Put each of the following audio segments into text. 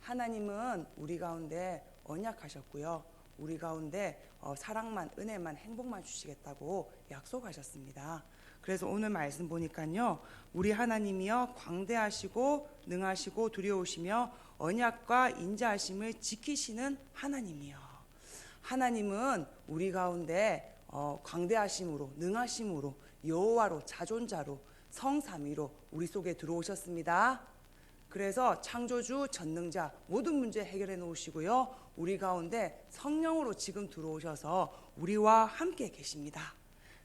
하나님은 우리 가운데 언약하셨고요. 우리 가운데 사랑만, 은혜만, 행복만 주시겠다고 약속하셨습니다. 그래서 오늘 말씀 보니까요, 우리 하나님이여 광대하시고 능하시고 두려우시며 언약과 인자하심을 지키시는 하나님이요. 하나님은 우리 가운데 광대하심으로, 능하심으로, 여호와로, 자존자로, 성삼위로 우리 속에 들어오셨습니다. 그래서 창조주, 전능자 모든 문제 해결해 놓으시고요, 우리 가운데 성령으로 지금 들어오셔서 우리와 함께 계십니다.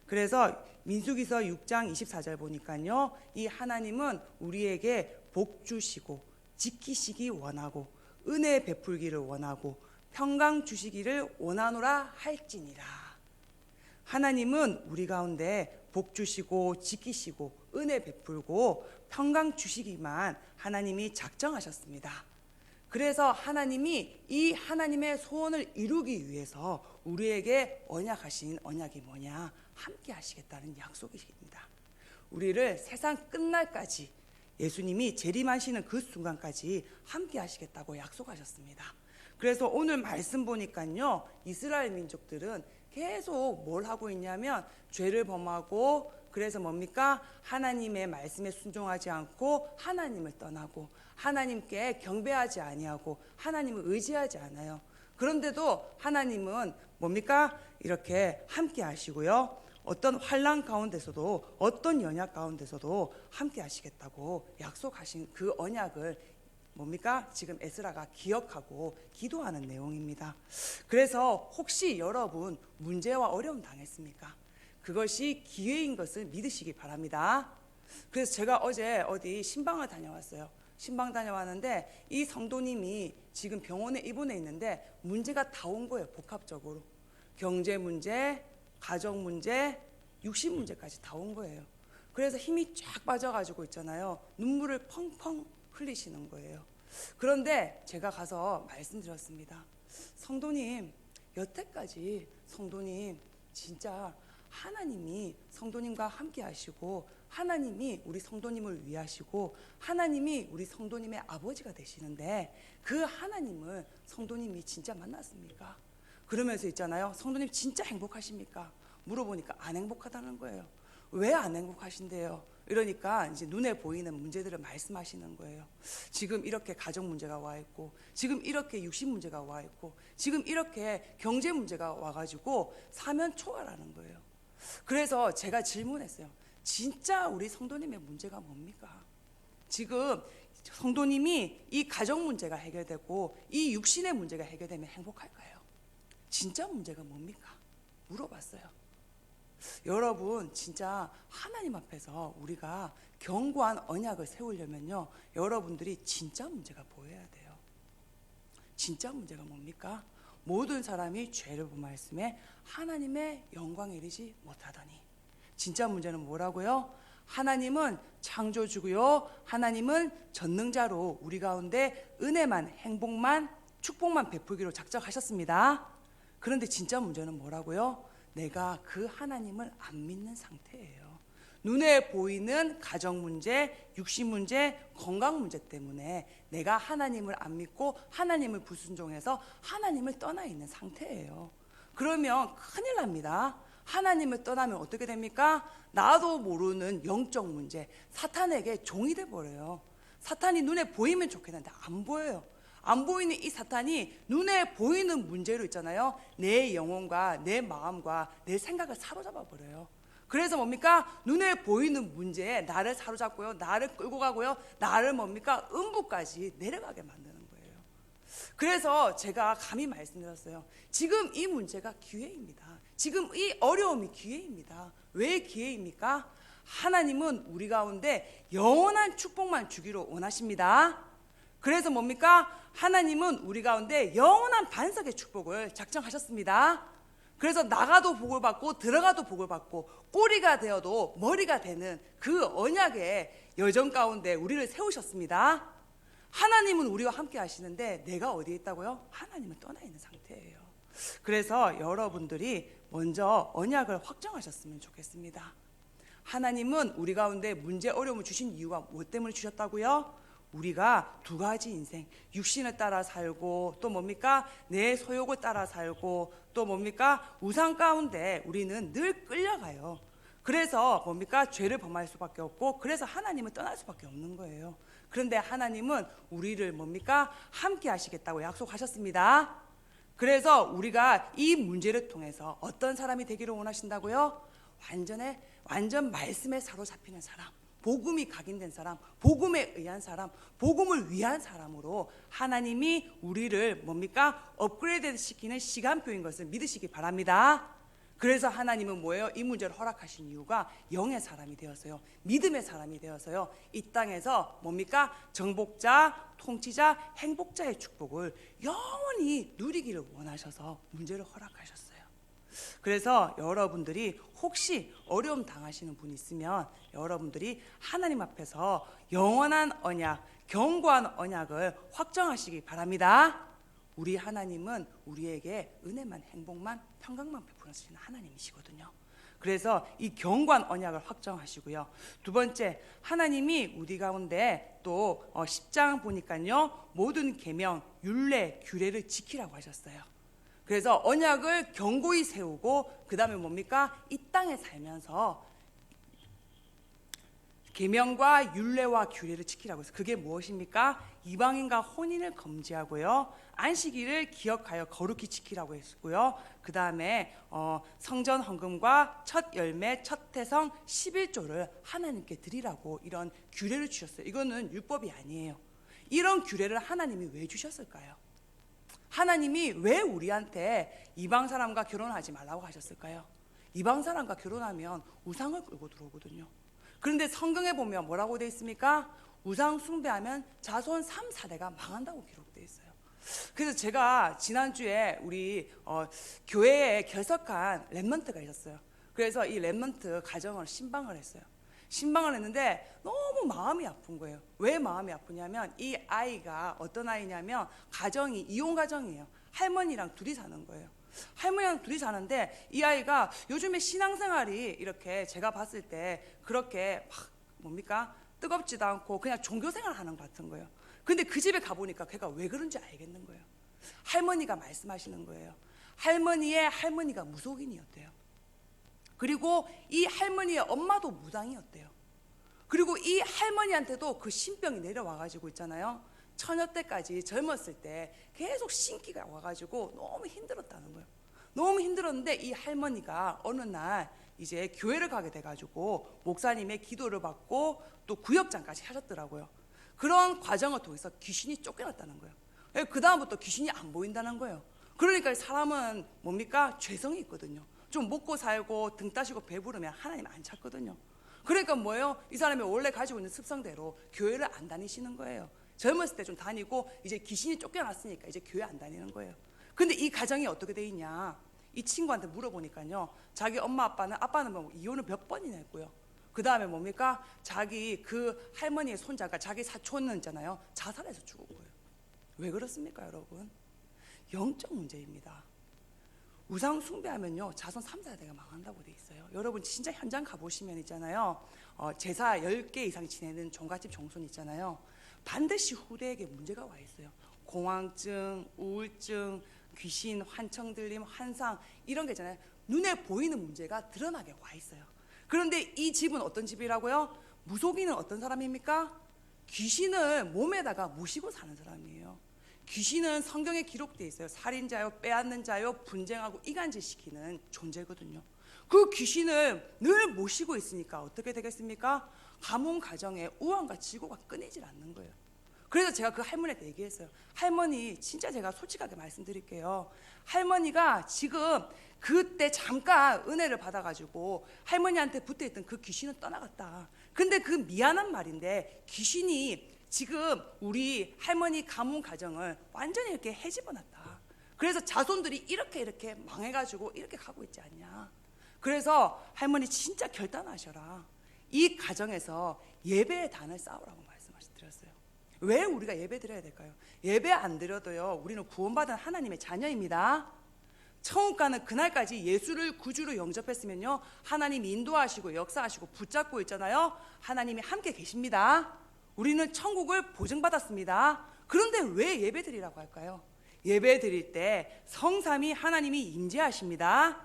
그래서 민수기서 6장 24절 보니까요, 이 하나님은 우리에게 복 주시고 지키시기 원하고 은혜 베풀기를 원하고 평강 주시기를 원하노라 할지니라. 하나님은 우리 가운데 복 주시고 지키시고 은혜 베풀고 평강 주시기만 하나님이 작정하셨습니다. 그래서 하나님이 이 하나님의 소원을 이루기 위해서 우리에게 언약하신 언약이 뭐냐? 함께 하시겠다는 약속이십니다. 우리를 세상 끝날까지, 예수님이 재림하시는 그 순간까지 함께 하시겠다고 약속하셨습니다. 그래서 오늘 말씀 보니까요, 이스라엘 민족들은 계속 뭘 하고 있냐면 죄를 범하고, 그래서 뭡니까? 하나님의 말씀에 순종하지 않고 하나님을 떠나고 하나님께 경배하지 아니하고 하나님을 의지하지 않아요. 그런데도 하나님은 뭡니까? 이렇게 함께 하시고요, 어떤 환난 가운데서도, 어떤 연약 가운데서도 함께 하시겠다고 약속하신 그 언약을 뭡니까? 지금 에스라가 기억하고 기도하는 내용입니다. 그래서 혹시 여러분 문제와 어려움 당했습니까? 그것이 기회인 것을 믿으시기 바랍니다. 그래서 제가 어제 어디 신방을 다녀왔어요. 신방 다녀왔는데 이 성도님이 지금 병원에 입원해 있는데 문제가 다 온 거예요. 복합적으로 경제 문제, 가정 문제, 육신 문제까지 다 온 거예요. 그래서 힘이 쫙 빠져가지고 있잖아요. 눈물을 펑펑 흘리시는 거예요. 그런데 제가 가서 말씀드렸습니다. 성도님, 여태까지 성도님 진짜 하나님이 성도님과 함께 하시고 하나님이 우리 성도님을 위하시고 하나님이 우리 성도님의 아버지가 되시는데 그 하나님을 성도님이 진짜 만났습니까? 그러면서 있잖아요, 성도님 진짜 행복하십니까? 물어보니까 안 행복하다는 거예요. 왜 안 행복하신대요? 이러니까 이제 눈에 보이는 문제들을 말씀하시는 거예요. 지금 이렇게 가정 문제가 와 있고, 지금 이렇게 육신 문제가 와 있고, 지금 이렇게 경제 문제가 와가지고 사면 초월하는 거예요. 그래서 제가 질문했어요. 진짜 우리 성도님의 문제가 뭡니까? 지금 성도님이 이 가정 문제가 해결되고 이 육신의 문제가 해결되면 행복할까요? 진짜 문제가 뭡니까? 물어봤어요. 여러분, 진짜 하나님 앞에서 우리가 견고한 언약을 세우려면요, 여러분들이 진짜 문제가 보여야 돼요. 진짜 문제가 뭡니까? 모든 사람이 죄를 범하였음에 하나님의 영광에 이르지 못하더니. 진짜 문제는 뭐라고요? 하나님은 창조주고요, 하나님은 전능자로 우리 가운데 은혜만, 행복만, 축복만 베풀기로 작정하셨습니다. 그런데 진짜 문제는 뭐라고요? 내가 그 하나님을 안 믿는 상태예요. 눈에 보이는 가정 문제, 육신 문제, 건강 문제 때문에 내가 하나님을 안 믿고 하나님을 불순종해서 하나님을 떠나 있는 상태예요. 그러면 큰일 납니다. 하나님을 떠나면 어떻게 됩니까? 나도 모르는 영적 문제, 사탄에게 종이 돼버려요. 사탄이 눈에 보이면 좋겠는데 안 보여요. 안 보이는 이 사탄이 눈에 보이는 문제로 있잖아요, 내 영혼과 내 마음과 내 생각을 사로잡아 버려요. 그래서 뭡니까? 눈에 보이는 문제에 나를 사로잡고요, 나를 끌고 가고요, 나를 뭡니까? 음부까지 내려가게 만드는 거예요. 그래서 제가 감히 말씀드렸어요. 지금 이 문제가 기회입니다. 지금 이 어려움이 기회입니다. 왜 기회입니까? 하나님은 우리 가운데 영원한 축복만 주기로 원하십니다. 그래서 뭡니까? 하나님은 우리 가운데 영원한 반석의 축복을 작정하셨습니다. 그래서 나가도 복을 받고 들어가도 복을 받고 꼬리가 되어도 머리가 되는 그 언약의 여정 가운데 우리를 세우셨습니다. 하나님은 우리와 함께 하시는데 내가 어디에 있다고요? 하나님은 떠나 있는 상태예요. 그래서 여러분들이 먼저 언약을 확정하셨으면 좋겠습니다. 하나님은 우리 가운데 문제 어려움을 주신 이유가 무엇 때문에 주셨다고요? 우리가 두 가지 인생, 육신을 따라 살고 또 뭡니까? 내 소욕을 따라 살고 또 뭡니까? 우상 가운데 우리는 늘 끌려가요. 그래서 뭡니까? 죄를 범할 수밖에 없고 그래서 하나님은 떠날 수밖에 없는 거예요. 그런데 하나님은 우리를 뭡니까? 함께 하시겠다고 약속하셨습니다. 그래서 우리가 이 문제를 통해서 어떤 사람이 되기를 원하신다고요? 완전 말씀에 사로잡히는 사람, 복음이 각인된 사람, 복음에 의한 사람, 복음을 위한 사람으로 하나님이 우리를 뭡니까? 업그레이드 시키는 시간표인 것을 믿으시기 바랍니다. 그래서 하나님은 뭐예요? 이 문제를 허락하신 이유가 영의 사람이 되어서요, 믿음의 사람이 되어서요, 이 땅에서 뭡니까? 정복자, 통치자, 행복자의 축복을 영원히 누리기를 원하셔서 문제를 허락하셨어요. 그래서 여러분들이 혹시 어려움 당하시는 분 있으면 여러분들이 하나님 앞에서 영원한 언약, 견고한 언약을 확정하시기 바랍니다. 우리 하나님은 우리에게 은혜만, 행복만, 평강만 베풀어주시는 하나님이시거든요. 그래서 이 견고한 언약을 확정하시고요. 두 번째, 하나님이 우리 가운데 또 10장 보니까요, 모든 계명, 율례, 규례를 지키라고 하셨어요. 그래서 언약을 견고히 세우고 그 다음에 뭡니까? 이 땅에 살면서 계명과 율례와 규례를 지키라고 해서 그게 무엇입니까? 이방인과 혼인을 금지하고요, 안식일을 기억하여 거룩히 지키라고 했고요, 그 다음에 성전 헌금과 첫 열매, 첫 태성 11조를 하나님께 드리라고 이런 규례를 주셨어요. 이거는 율법이 아니에요. 이런 규례를 하나님이 왜 주셨을까요? 하나님이 왜 우리한테 이방 사람과 결혼하지 말라고 하셨을까요? 이방 사람과 결혼하면 우상을 끌고 들어오거든요. 그런데 성경에 보면 뭐라고 되어 있습니까? 우상 숭배하면 자손 3, 4대가 망한다고 기록되어 있어요. 그래서 제가 지난주에 우리 교회에 결석한 렘넌트가 있었어요. 그래서 이 렘넌트 가정을 신방을 했어요. 신방을 했는데 너무 마음이 아픈 거예요. 왜 마음이 아프냐면 이 아이가 어떤 아이냐면 가정이 이혼 가정이에요. 할머니랑 둘이 사는 거예요. 할머니랑 둘이 사는데 이 아이가 요즘에 신앙생활이 이렇게 제가 봤을 때 그렇게 막 뭡니까? 뜨겁지도 않고 그냥 종교생활 하는 것 같은 거예요. 근데 그 집에 가보니까 걔가 왜 그런지 알겠는 거예요. 할머니가 말씀하시는 거예요. 할머니의 할머니가 무속인이었대요. 그리고 이 할머니의 엄마도 무당이었대요. 그리고 이 할머니한테도 그 신병이 내려와가지고 있잖아요. 처녀 때까지 젊었을 때 계속 신기가 와가지고 너무 힘들었다는 거예요. 너무 힘들었는데 이 할머니가 어느 날 이제 교회를 가게 돼가지고 목사님의 기도를 받고 또 구역장까지 하셨더라고요. 그런 과정을 통해서 귀신이 쫓겨났다는 거예요. 그 다음부터 귀신이 안 보인다는 거예요. 그러니까 사람은 뭡니까? 죄성이 있거든요. 좀 먹고 살고 등 따시고 배부르면 하나님 안 찾거든요. 그러니까 뭐예요? 이 사람이 원래 가지고 있는 습성대로 교회를 안 다니시는 거예요. 젊었을 때 좀 다니고 이제 귀신이 쫓겨났으니까 이제 교회 안 다니는 거예요. 근데 이 가정이 어떻게 돼 있냐? 이 친구한테 물어보니까요, 자기 엄마 아빠는 뭐 이혼을 몇 번이나 했고요. 그 다음에 뭡니까? 자기 그 할머니의 손자가 자기 사촌은 있잖아요, 자살해서 죽은 거예요. 왜 그렇습니까, 여러분? 영적 문제입니다. 우상 숭배하면요, 자손 3, 4대가 망한다고 돼 있어요. 여러분 진짜 현장 가보시면 있잖아요, 제사 10개 이상 지내는 종갓집 종손 있잖아요, 반드시 후대에게 문제가 와 있어요. 공황증, 우울증, 귀신, 환청 들림, 환상 이런 게 있잖아요. 눈에 보이는 문제가 드러나게 와 있어요. 그런데 이 집은 어떤 집이라고요? 무속인은 어떤 사람입니까? 귀신을 몸에다가 모시고 사는 사람이에요. 귀신은 성경에 기록되어 있어요. 살인자요, 빼앗는 자요, 분쟁하고 이간질 시키는 존재거든요. 그 귀신을 늘 모시고 있으니까 어떻게 되겠습니까? 가문 가정에 우환과 지고가 끊이질 않는 거예요. 그래서 제가 그 할머니한테 얘기했어요. 할머니, 진짜 제가 솔직하게 말씀드릴게요. 할머니가 지금 그때 잠깐 은혜를 받아가지고 할머니한테 붙어있던 그 귀신은 떠나갔다. 근데 그 미안한 말인데 귀신이 지금 우리 할머니 가문 가정을 완전히 이렇게 헤집어놨다. 그래서 자손들이 이렇게 망해가지고 이렇게 가고 있지 않냐. 그래서 할머니 진짜 결단하셔라. 이 가정에서 예배의 단을 쌓으라고 말씀드렸어요. 왜 우리가 예배 드려야 될까요? 예배 안 드려도요, 우리는 구원받은 하나님의 자녀입니다. 천국 가는 그날까지 예수를 구주로 영접했으면요, 하나님이 인도하시고 역사하시고 붙잡고 있잖아요. 하나님이 함께 계십니다. 우리는 천국을 보증받았습니다. 그런데 왜 예배드리라고 할까요? 예배드릴 때 성삼위 하나님이 임재하십니다.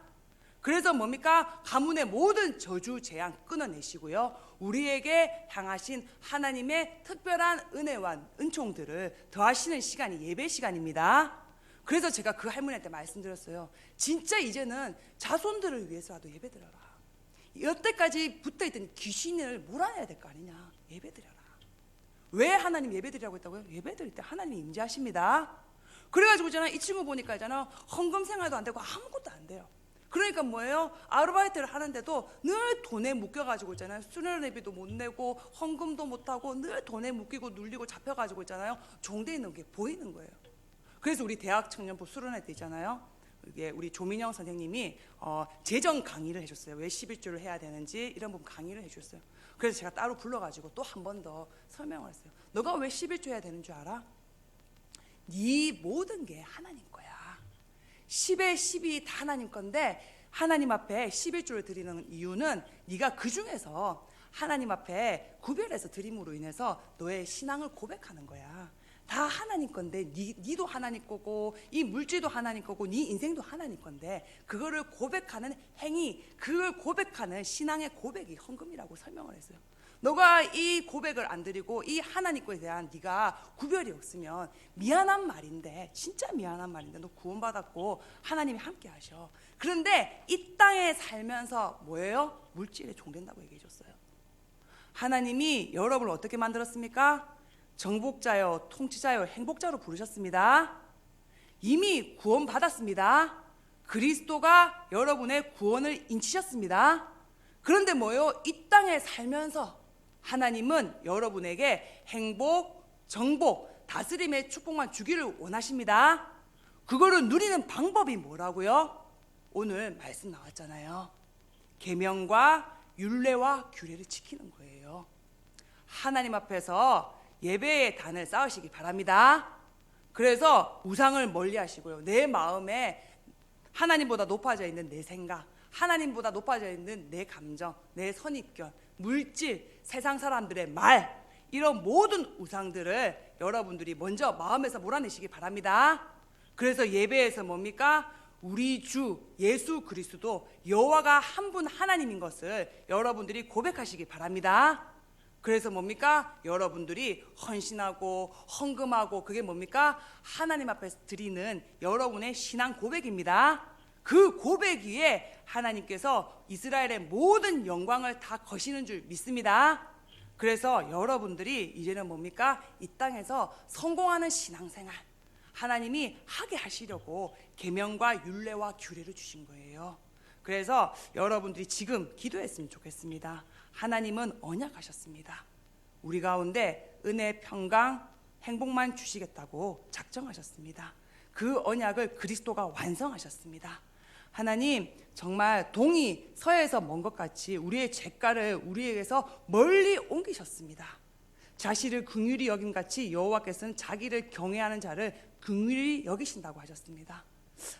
그래서 뭡니까? 가문의 모든 저주 재앙 끊어내시고요, 우리에게 향하신 하나님의 특별한 은혜와 은총들을 더하시는 시간이 예배 시간입니다. 그래서 제가 그 할머니한테 말씀드렸어요. 진짜 이제는 자손들을 위해서라도 예배드려라. 여태까지 붙어있던 귀신을 몰아내야 될 거 아니냐. 예배드려라. 왜 하나님 예배드리라고 했다고요? 예배드릴 때 하나님이 임재하십니다. 그래가지고 있잖아, 이 친구 보니까 있잖아, 헌금 생활도 안 되고 아무것도 안 돼요. 그러니까 뭐예요? 아르바이트를 하는데도 늘 돈에 묶여가지고 있잖아요. 수련회비도 못 내고 헌금도 못하고 늘 돈에 묶이고 눌리고 잡혀가지고 있잖아요. 종돼 있는 게 보이는 거예요. 그래서 우리 대학 청년부 수련회 때 있잖아요, 이게 우리 조민영 선생님이 재정 강의를 해줬어요. 왜 11조를 해야 되는지 이런 부분 강의를 해주셨어요. 그래서 제가 따로 불러가지고 또 한 번 더 설명을 했어요. 너가 왜 11조 해야 되는 줄 알아? 네 모든 게 하나님 거야. 10의 10이 다 하나님 건데, 하나님 앞에 11조를 드리는 이유는 네가 그 중에서 하나님 앞에 구별해서 드림으로 인해서 너의 신앙을 고백하는 거야. 다 하나님 건데, 니도 하나님 거고 이 물질도 하나님 거고 네 인생도 하나님 건데, 그거를 고백하는 행위, 그걸 고백하는 신앙의 고백이 헌금이라고 설명을 했어요. 너가 이 고백을 안 드리고 이 하나님 거에 대한 네가 구별이 없으면 미안한 말인데, 진짜 미안한 말인데, 너 구원받았고 하나님이 함께 하셔. 그런데 이 땅에 살면서 뭐예요? 물질에 종된다고 얘기해 줬어요. 하나님이 여러분을 어떻게 만들었습니까? 정복자요, 통치자요, 행복자로 부르셨습니다. 이미 구원받았습니다. 그리스도가 여러분의 구원을 인치셨습니다. 그런데 뭐예요? 이 땅에 살면서 하나님은 여러분에게 행복, 정복, 다스림의 축복만 주기를 원하십니다. 그거를 누리는 방법이 뭐라고요? 오늘 말씀 나왔잖아요. 계명과 율례와 규례를 지키는 거예요. 하나님 앞에서 예배의 단을 쌓으시기 바랍니다. 그래서 우상을 멀리 하시고요, 내 마음에 하나님보다 높아져 있는 내 생각, 하나님보다 높아져 있는 내 감정, 내 선입견, 물질, 세상 사람들의 말, 이런 모든 우상들을 여러분들이 먼저 마음에서 몰아내시기 바랍니다. 그래서 예배에서 뭡니까? 우리 주 예수 그리스도 여호와가 한 분 하나님인 것을 여러분들이 고백하시기 바랍니다. 그래서 뭡니까? 여러분들이 헌신하고 헌금하고, 그게 뭡니까? 하나님 앞에서 드리는 여러분의 신앙 고백입니다. 그 고백 위에 하나님께서 이스라엘의 모든 영광을 다 거시는 줄 믿습니다. 그래서 여러분들이 이제는 뭡니까? 이 땅에서 성공하는 신앙생활 하나님이 하게 하시려고 계명과 율례와 규례를 주신 거예요. 그래서 여러분들이 지금 기도했으면 좋겠습니다. 하나님은 언약하셨습니다. 우리 가운데 은혜, 평강, 행복만 주시겠다고 작정하셨습니다. 그 언약을 그리스도가 완성하셨습니다. 하나님, 정말 동이 서에서 먼 것 같이 우리의 죄가를 우리에게서 멀리 옮기셨습니다. 자신을 긍휼히 여김 같이 여호와께서는 자기를 경외하는 자를 긍휼히 여기신다고 하셨습니다.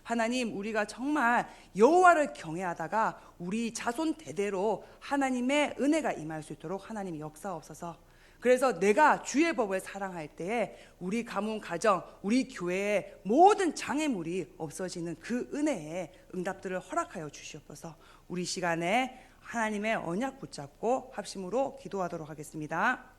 하나님, 우리가 정말 여호와를 경외하다가 우리 자손 대대로 하나님의 은혜가 임할 수 있도록 하나님이 역사하옵소서. 그래서 내가 주의 법을 사랑할 때에 우리 가문, 가정, 우리 교회의 모든 장애물이 없어지는 그 은혜의 응답들을 허락하여 주시옵소서. 우리 시간에 하나님의 언약 붙잡고 합심으로 기도하도록 하겠습니다.